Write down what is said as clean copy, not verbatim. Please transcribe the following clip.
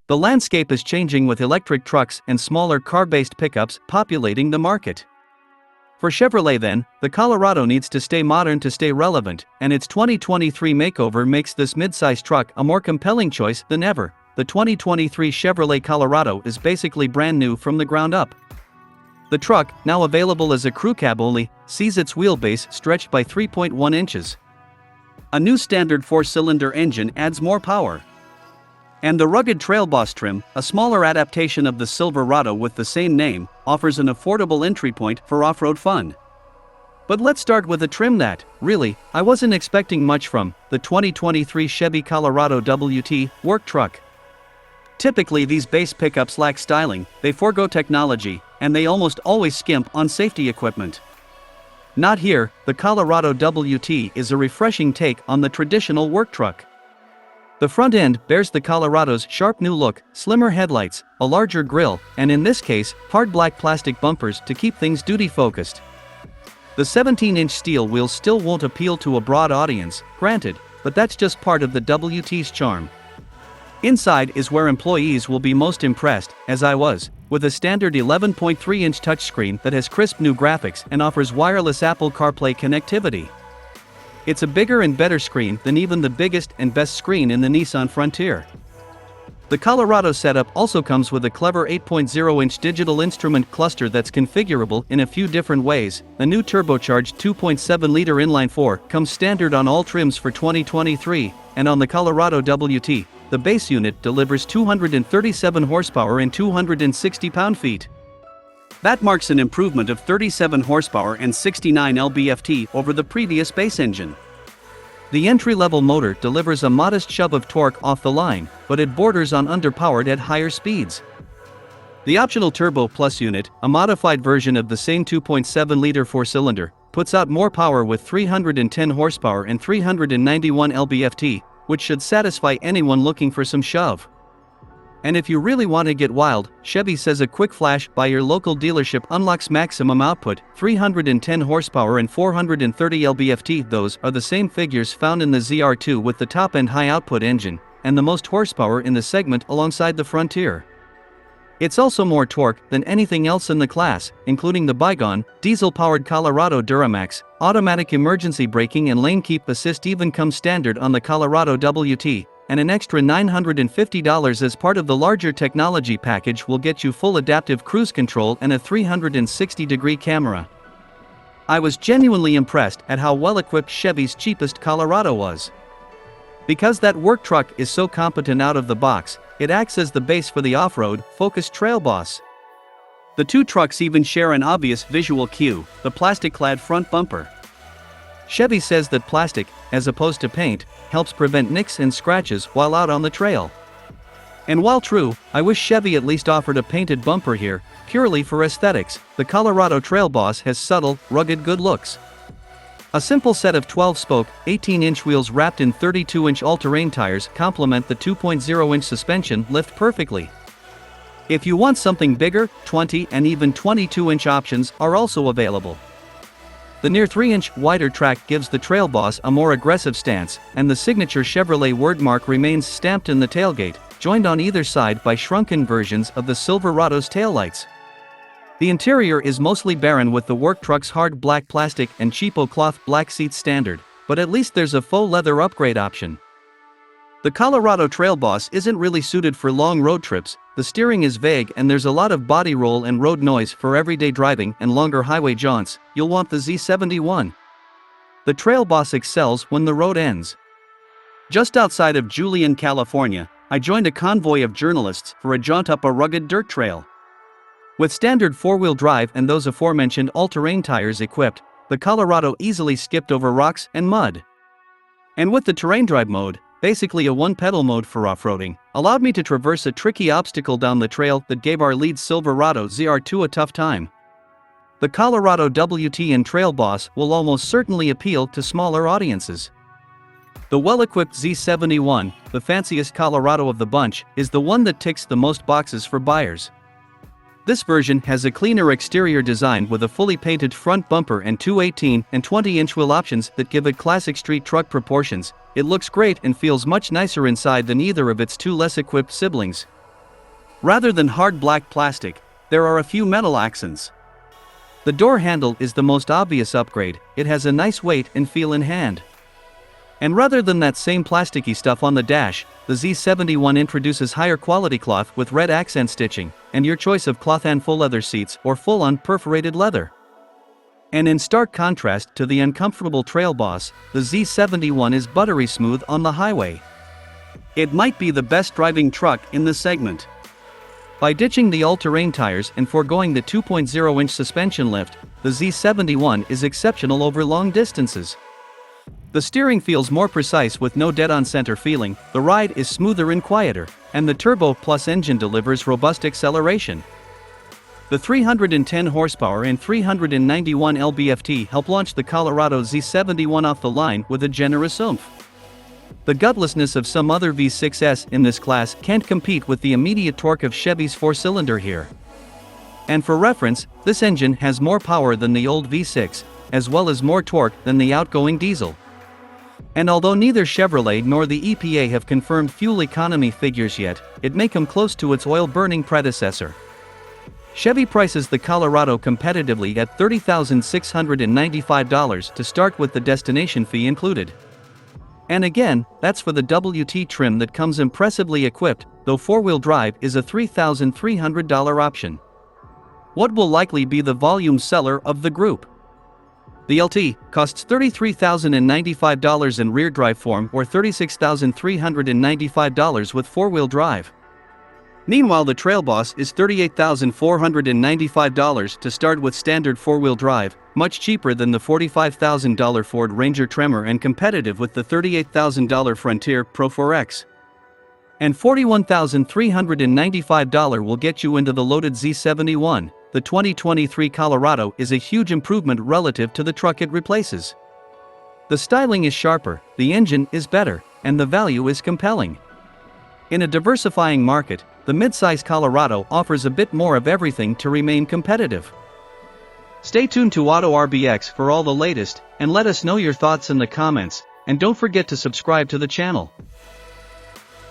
The landscape is changing with electric trucks and smaller car-based pickups populating the market. For Chevrolet then, the Colorado needs to stay modern to stay relevant, and its 2023 makeover makes this midsize truck a more compelling choice than ever. The 2023 Chevrolet Colorado is basically brand new from the ground up. The truck, now available as a crew cab only, sees its wheelbase stretched by 3.1 inches. A new standard 4-cylinder engine adds more power. And the rugged Trail Boss trim, a smaller adaptation of the Silverado with the same name, offers an affordable entry point for off-road fun. But let's start with a trim that, really, I wasn't expecting much from, the 2023 Chevy Colorado WT work truck. Typically these base pickups lack styling, they forego technology, and they almost always skimp on safety equipment. Not here, the Colorado WT is a refreshing take on the traditional work truck. The front end bears the Colorado's sharp new look, slimmer headlights, a larger grille, and in this case, hard black plastic bumpers to keep things duty-focused. The 17-inch steel wheels still won't appeal to a broad audience, granted, but that's just part of the WT's charm. Inside is where employees will be most impressed, as I was, with a standard 11.3-inch touchscreen that has crisp new graphics and offers wireless Apple CarPlay connectivity. It's a bigger and better screen than even the biggest and best screen in the Nissan Frontier. The Colorado setup also comes with a clever 8.0-inch digital instrument cluster that's configurable in a few different ways. A new turbocharged 2.7-liter inline-4 comes standard on all trims for 2023, and on the Colorado WT, the base unit delivers 237 horsepower and 260 pound-feet. That marks an improvement of 37 horsepower and 69 lb-ft over the previous base engine. The entry-level motor delivers a modest shove of torque off the line, but it borders on underpowered at higher speeds. The optional Turbo Plus unit, a modified version of the same 2.7-liter 4-cylinder, puts out more power with 310 horsepower and 391 lb-ft, which should satisfy anyone looking for some shove. And if you really want to get wild, Chevy says a quick flash by your local dealership unlocks maximum output, 310 horsepower and 430 lb-ft. Those are the same figures found in the ZR2 with the top-end high-output engine, and the most horsepower in the segment alongside the Frontier. It's also more torque than anything else in the class, including the bygone, diesel-powered Colorado Duramax. Automatic emergency braking and lane keep assist even come standard on the Colorado WT. And an extra $950 as part of the larger technology package will get you full adaptive cruise control and a 360-degree camera. I was genuinely impressed at how well-equipped Chevy's cheapest Colorado was. Because that work truck is so competent out of the box, it acts as the base for the off-road, focused Trail Boss. The two trucks even share an obvious visual cue, the plastic-clad front bumper. Chevy says that plastic, as opposed to paint, helps prevent nicks and scratches while out on the trail. And while true, I wish Chevy at least offered a painted bumper here, purely for aesthetics. The Colorado Trail Boss has subtle, rugged good looks. A simple set of 12-spoke, 18-inch wheels wrapped in 32-inch all-terrain tires complement the 2.0-inch suspension lift perfectly. If you want something bigger, 20 and even 22-inch options are also available. The near 3-inch wider track gives the Trail Boss a more aggressive stance, and the signature Chevrolet wordmark remains stamped in the tailgate, joined on either side by shrunken versions of the Silverado's taillights. The interior is mostly Barren with the work truck's hard black plastic and cheapo cloth black seats standard, but at least there's a faux leather upgrade option. The Colorado Trail Boss isn't really suited for long road trips. The steering is vague and there's a lot of body roll and road noise for everyday driving and longer highway jaunts. You'll want the Z71. The Trail Boss excels when the road ends. Just outside of Julian, California, I joined a convoy of journalists for a jaunt up a rugged dirt trail. With standard four-wheel drive and those aforementioned all-terrain tires equipped, the Colorado easily skipped over rocks and mud. And with the terrain drive mode, basically a one-pedal mode for off-roading, allowed me to traverse a tricky obstacle down the trail that gave our lead Silverado ZR2 a tough time. The Colorado WT and Trail Boss will almost certainly appeal to smaller audiences. The well-equipped Z71, the fanciest Colorado of the bunch, is the one that ticks the most boxes for buyers. This version has a cleaner exterior design with a fully painted front bumper and two 18 and 20-inch wheel options that give it classic street truck proportions. It looks great and feels much nicer inside than either of its two less equipped siblings. Rather than hard black plastic, there are a few metal accents. The door handle is the most obvious upgrade. It has a nice weight and feel in hand. And rather than that same plasticky stuff on the dash, the Z71 introduces higher quality cloth with red accent stitching, and your choice of cloth and full leather seats or full-on perforated leather. And in stark contrast to the uncomfortable Trail Boss, the Z71 is buttery smooth on the highway. It might be the best driving truck in the segment. By ditching the all-terrain tires and foregoing the 2.0-inch suspension lift, the Z71 is exceptional over long distances. The steering feels more precise with no dead-on-center feeling, the ride is smoother and quieter, and the Turbo Plus engine delivers robust acceleration. The 310 horsepower and 391 lb-ft help launch the Colorado Z71 off the line with a generous oomph. The gutlessness of some other V6s in this class can't compete with the immediate torque of Chevy's 4-cylinder here. And for reference, this engine has more power than the old V6, as well as more torque than the outgoing diesel. And although neither Chevrolet nor the EPA have confirmed fuel economy figures yet, it may come close to its oil-burning predecessor. Chevy prices the Colorado competitively at $30,695 to start with the destination fee included. And again, that's for the WT trim that comes impressively equipped, though four-wheel drive is a $3,300 option. What will likely be the volume seller of the group? The LT costs $33,095 in rear drive form or $36,395 with four-wheel drive. Meanwhile, the Trail Boss is $38,495 to start with standard four-wheel drive, much cheaper than the $45,000 Ford Ranger Tremor and competitive with the $38,000 Frontier Pro 4X. And $41,395 will get you into the loaded Z71. The 2023 Colorado is a huge improvement relative to the truck it replaces. The styling is sharper, the engine is better, and the value is compelling. In a diversifying market, the midsize Colorado offers a bit more of everything to remain competitive. Stay tuned to Auto RBX for all the latest, and let us know your thoughts in the comments, and don't forget to subscribe to the channel.